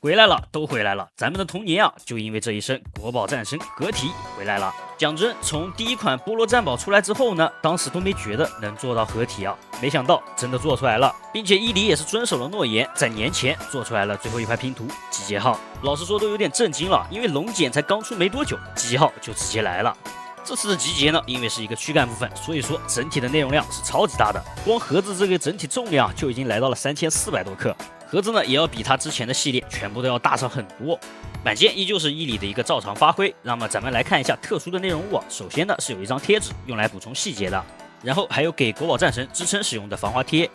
回来了，都回来了！咱们的童年啊，就因为这一声国宝战神合体回来了。讲真，从第一款菠萝战宝出来之后呢，当时都没觉得能做到合体啊，没想到真的做出来了，并且伊犁也是遵守了诺言，在年前做出来了最后一块拼图集结号。老实说都有点震惊了，因为龙茧才刚出没多久，集结号就直接来了。这次的集结呢，因为是一个躯干部分，所以说整体的内容量是超级大的，光盒子这个整体重量就已经来到了3400多克。盒子呢也要比它之前的系列全部都要大上很多。板件依旧是伊犁的一个照常发挥。那么咱们来看一下特殊的内容物啊，首先呢是有一张贴纸用来补充细节的，然后还有给国宝战神支撑使用的防滑贴，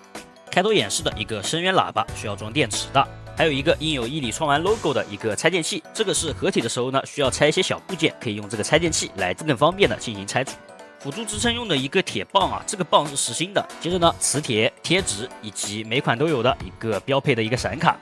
开头演示的一个声源喇叭需要装电池的，还有一个印有伊犁创玩 logo 的一个拆件器，这个是合体的时候呢需要拆一些小部件，可以用这个拆件器来更方便的进行拆除。辅助支撑用的一个铁棒啊，这个棒是实心的。接着呢，磁铁、贴纸以及每款都有的一个标配的一个闪卡。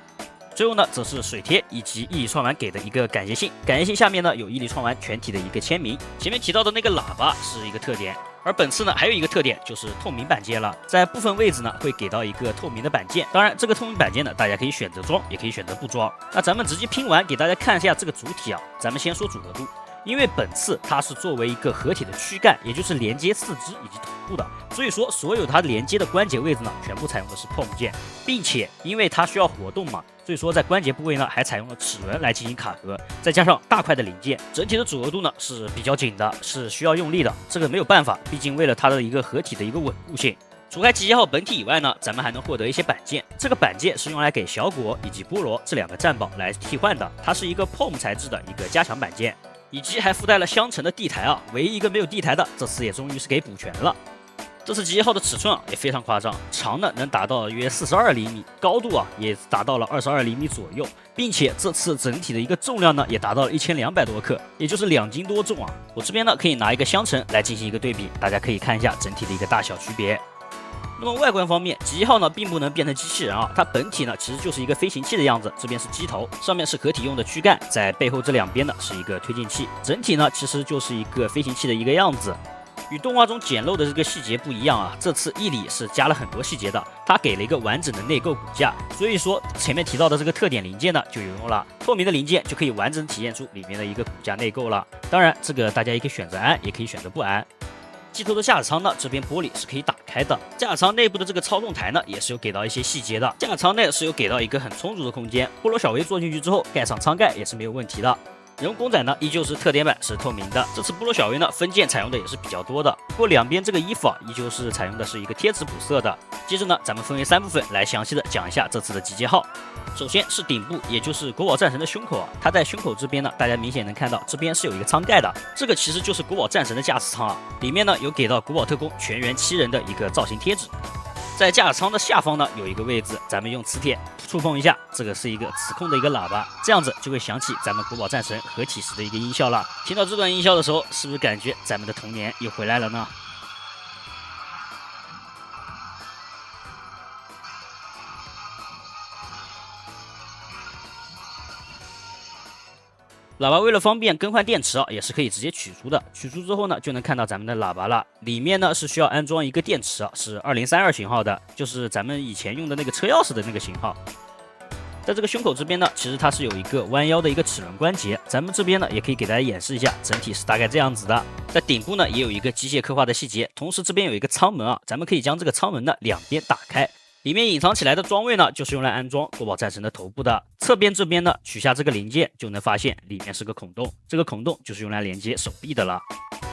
最后呢，则是水贴以及伊犁创玩给的一个感谢信。感谢信下面呢有伊犁创玩全体的一个签名。前面提到的那个喇叭是一个特点，而本次呢还有一个特点就是透明板件了，在部分位置呢会给到一个透明的板件。当然，这个透明板件呢大家可以选择装，也可以选择不装。那咱们直接拼完给大家看一下这个主体啊。咱们先说主额度。因为本次它是作为一个合体的躯干，也就是连接四肢以及头部的，所以说所有它连接的关节位置呢，全部采用的是 POM 键，并且因为它需要活动嘛，所以说在关节部位呢还采用了齿轮来进行卡合，再加上大块的零件，整体的主额度呢是比较紧的，是需要用力的，这个没有办法，毕竟为了它的一个合体的一个稳固性。除开集结号本体以外呢，咱们还能获得一些板件。这个板件是用来给小果以及菠萝这两个战宝来替换的，它是一个 POM 材质的一个加强板件。以及还附带了相乘的地台啊，唯一一个没有地台的，这次也终于是给补全了。这次集结号的尺寸啊也非常夸张，长呢能达到约42厘米，高度啊也达到了22厘米左右，并且这次整体的一个重量呢也达到了1200多克，也就是2斤多重啊。我这边呢可以拿一个相乘来进行一个对比，大家可以看一下整体的一个大小区别。那么外观方面，集结号呢并不能变成机器人啊，它本体呢其实就是一个飞行器的样子，这边是机头，上面是合体用的躯干，在背后这两边呢是一个推进器，整体呢其实就是一个飞行器的一个样子。与动画中简陋的这个细节不一样啊，这次伊犁是加了很多细节的，它给了一个完整的内构骨架，所以说前面提到的这个特点零件呢就有用了，透明的零件就可以完整体现出里面的一个骨架内构了。当然这个大家也可以选择安，也可以选择不安。机头的驾驶舱呢，这边玻璃是可以打开的。驾驶舱内部的这个操纵台呢，也是有给到一些细节的。驾驶舱内是有给到一个很充足的空间，菠萝小维坐进去之后，盖上舱盖也是没有问题的。人物公仔呢，依旧是特点版是透明的。这次菠萝小维呢，分件采用的也是比较多的。不过两边这个衣服啊，依旧是采用的是一个贴纸补色的。接着呢，咱们分为3部分来详细的讲一下这次的集结号。首先是顶部，也就是国宝战神的胸口啊，它在胸口这边呢，大家明显能看到这边是有一个舱盖的，这个其实就是国宝战神的驾驶舱啊，里面呢有给到国宝特工全员7人的一个造型贴纸。在驾驶舱的下方呢有一个位置，咱们用磁铁触碰一下，这个是一个磁控的一个喇叭，这样子就会响起咱们国宝战神合体时的一个音效了。听到这段音效的时候，是不是感觉咱们的童年又回来了呢？喇叭为了方便更换电池啊，也是可以直接取出的。取出之后呢，就能看到咱们的喇叭了。里面呢是需要安装一个电池啊，是2032型号的，就是咱们以前用的那个车钥匙的那个型号。在这个胸口这边呢，其实它是有一个弯腰的一个齿轮关节。咱们这边呢也可以给大家演示一下，整体是大概这样子的。在顶部呢也有一个机械刻画的细节，同时这边有一个舱门啊，咱们可以将这个舱门呢两边打开。里面隐藏起来的装位呢，就是用来安装国宝战神的头部的。侧边这边呢，取下这个零件就能发现里面是个孔洞，这个孔洞就是用来连接手臂的了。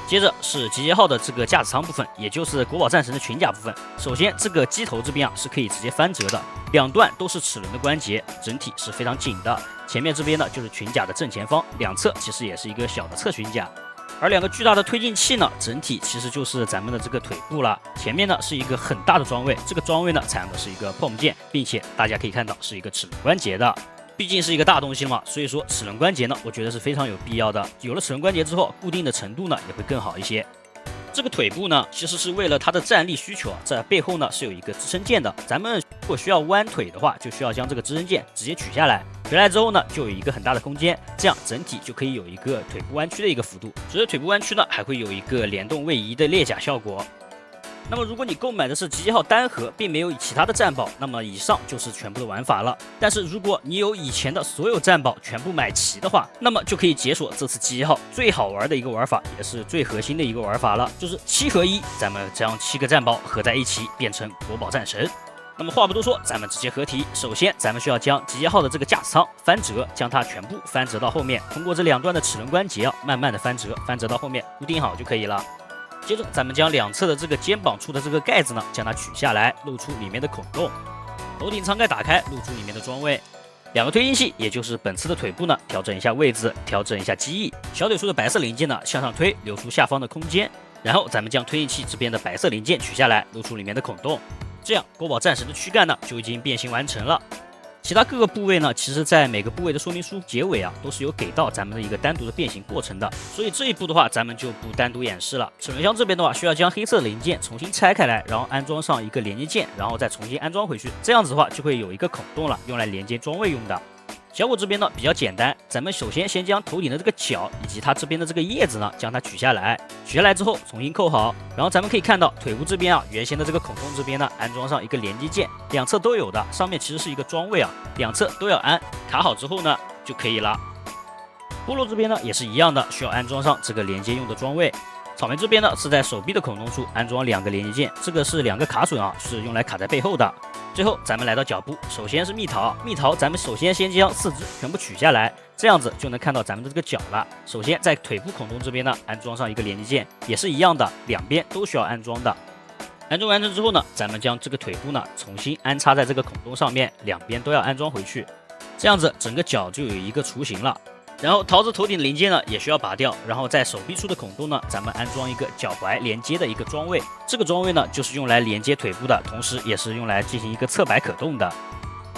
接着是集结号的这个驾驶舱部分，也就是国宝战神的裙甲部分。首先这个机头这边啊是可以直接翻折的，两段都是齿轮的关节，整体是非常紧的。前面这边呢就是裙甲的正前方，两侧其实也是一个小的侧裙甲。而两个巨大的推进器呢，整体其实就是咱们的这个腿部了。前面呢是一个很大的装位，这个装位呢采用的是一个 POM 键，并且大家可以看到是一个齿轮关节的。毕竟是一个大东西嘛，所以说齿轮关节呢，我觉得是非常有必要的。有了齿轮关节之后，固定的程度呢也会更好一些。这个腿部呢，其实是为了它的站立需求啊，在背后呢是有一个支撑件的。咱们如果需要弯腿的话，就需要将这个支撑件直接取下来。取下来之后呢，就有一个很大的空间，这样整体就可以有一个腿部弯曲的一个幅度。随着腿部弯曲呢，还会有一个联动位移的裂甲效果。那么如果你购买的是集结号单盒，并没有其他的战宝，那么以上就是全部的玩法了。但是如果你有以前的所有战宝全部买齐的话，那么就可以解锁这次集结号最好玩的一个玩法，也是最核心的一个玩法了，就是7合1，咱们将7个战宝合在一起变成国宝战神。那么话不多说，咱们直接合体。首先，咱们需要将集结号的这个架舱翻折，将它全部翻折到后面，通过这2段的齿轮关节慢慢的翻折到后面，固定好就可以了。接着，咱们将两侧的这个肩膀处的这个盖子呢，将它取下来，露出里面的孔洞。头顶舱盖打开，露出里面的装位。2个推进器，也就是本次的腿部呢，调整一下位置，调整一下机翼。小腿处的白色零件呢，向上推，留出下方的空间。然后，咱们将推进器这边的白色零件取下来，露出里面的孔洞。这样，国宝战神的躯干呢就已经变形完成了。其他各个部位呢，其实在每个部位的说明书结尾都是有给到咱们的一个单独的变形过程的。所以这一步的话，咱们就不单独演示了。齿轮箱这边的话，需要将黑色零件重新拆开来，然后安装上一个连接件，然后再重新安装回去。这样子的话，就会有一个孔洞了，用来连接装位用的。小骨这边呢比较简单，咱们首先先将头顶的这个角以及它这边的这个叶子呢，将它取下来。取下来之后重新扣好，然后咱们可以看到腿部这边原先的这个孔洞这边呢，安装上一个连接件，两侧都有的，上面其实是一个装位两侧都要安，卡好之后呢就可以了。菠萝这边呢也是一样的，需要安装上这个连接用的装位。草莓这边呢是在手臂的孔洞处安装2个连接件，这个是2个卡榫是用来卡在背后的。最后咱们来到脚部，首先是蜜桃，咱们首先先将4只全部取下来，这样子就能看到咱们的这个脚了。首先在腿部孔洞这边呢安装上一个连接件，也是一样的，两边都需要安装的。安装完成之后呢，咱们将这个腿部呢重新安插在这个孔洞上面，两边都要安装回去，这样子整个脚就有一个雏形了。然后桃子头顶的零件呢也需要拔掉，然后在手臂处的孔洞呢，咱们安装一个脚踝连接的一个装位。这个装位呢就是用来连接腿部的，同时也是用来进行一个侧摆可动的。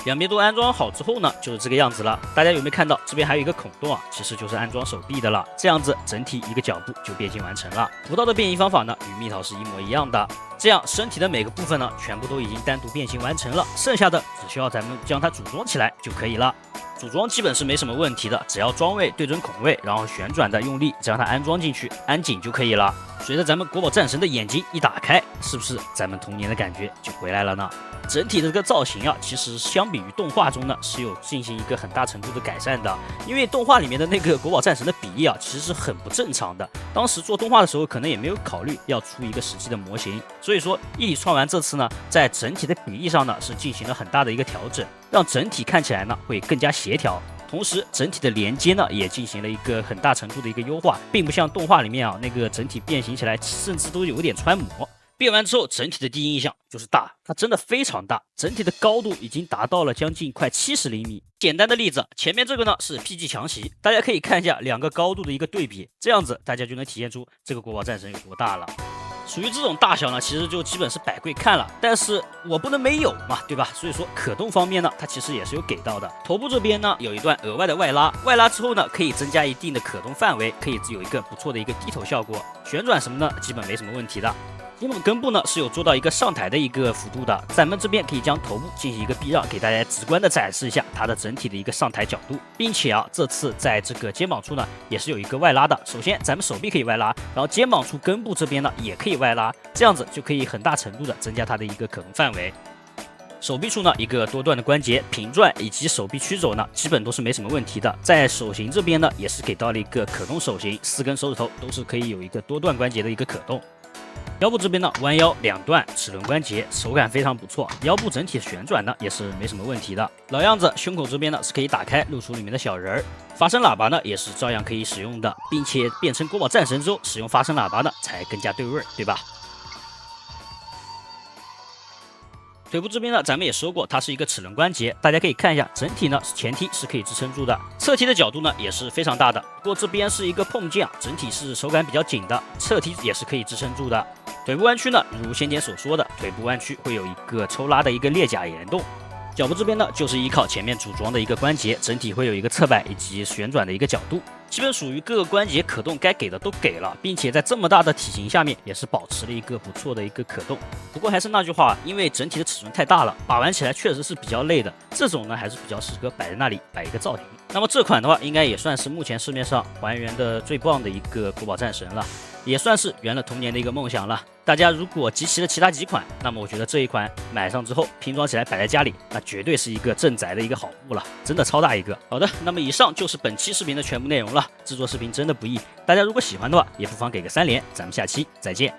两边都安装好之后呢，就是这个样子了。大家有没有看到这边还有一个孔洞其实就是安装手臂的了。这样子整体一个脚部就变形完成了。葡萄的变形方法呢与蜜桃是一模一样的。这样身体的每个部分呢全部都已经单独变形完成了，剩下的只需要咱们将它组装起来就可以了。组装基本是没什么问题的，只要装位对准孔位，然后旋转的用力将它安装进去，安紧就可以了。随着咱们国宝战神的眼睛一打开，是不是咱们童年的感觉就回来了呢？整体的这个造型其实相比于动画中呢是有进行一个很大程度的改善的。因为动画里面的那个国宝战神的比例其实是很不正常的，当时做动画的时候可能也没有考虑要出一个实际的模型，所以说一体创完这次呢，在整体的比例上呢是进行了很大的一个调整，让整体看起来呢会更加协调。同时整体的连接呢也进行了一个很大程度的一个优化，并不像动画里面那个整体变形起来甚至都有点穿模。变完之后整体的第一印象就是大，它真的非常大，整体的高度已经达到了将近快70厘米。简单的例子，前面这个呢是 PG 强袭，大家可以看一下2个高度的一个对比，这样子大家就能体现出这个国宝战神有多大了。属于这种大小呢，其实就基本是百贵看了，但是我不能没有嘛，对吧？所以说可动方面呢，它其实也是有给到的。头部这边呢有一段额外的外拉，外拉之后呢可以增加一定的可动范围，可以有一个不错的一个低头效果，旋转什么呢基本没什么问题的。肩膀根部呢是有做到一个上抬的一个幅度的，咱们这边可以将头部进行一个避让，给大家直观的展示一下它的整体的一个上抬角度，并且这次在这个肩膀处呢也是有一个外拉的。首先咱们手臂可以外拉，然后肩膀处根部这边呢也可以外拉，这样子就可以很大程度的增加它的一个可动范围。手臂处呢一个多段的关节平转以及手臂曲肘呢基本都是没什么问题的。在手型这边呢也是给到了一个可动手型，4根手指头都是可以有一个多段关节的一个可动。腰部这边呢弯腰2段齿轮关节，手感非常不错，腰部整体旋转呢也是没什么问题的。老样子，胸口这边呢是可以打开露出里面的小人儿，发声喇叭呢也是照样可以使用的，并且变成国宝战神之后使用发声喇叭呢才更加对味儿，对吧？腿部这边呢，咱们也说过，它是一个齿轮关节，大家可以看一下，整体呢前踢是可以支撑住的，侧踢的角度呢也是非常大的。不过这边是一个碰键，整体是手感比较紧的，侧踢也是可以支撑住的。腿部弯曲呢，如先前所说的，腿部弯曲会有一个抽拉的一个裂甲联动。脚部这边呢，就是依靠前面组装的一个关节，整体会有一个侧摆以及旋转的一个角度，基本属于各个关节可动该给的都给了，并且在这么大的体型下面也是保持了一个不错的一个可动。不过还是那句话，因为整体的尺寸太大了，把玩起来确实是比较累的。这种呢还是比较适合摆在那里摆一个造型。那么这款的话，应该也算是目前市面上还原的最棒的一个国宝战神了，也算是圆了童年的一个梦想了。大家如果集齐了其他几款，那么我觉得这一款买上之后拼装起来摆在家里，那绝对是一个镇宅的一个好物了，真的超大一个。好的，那么以上就是本期视频的全部内容了。制作视频真的不易，大家如果喜欢的话，也不妨给个3连。咱们下期再见。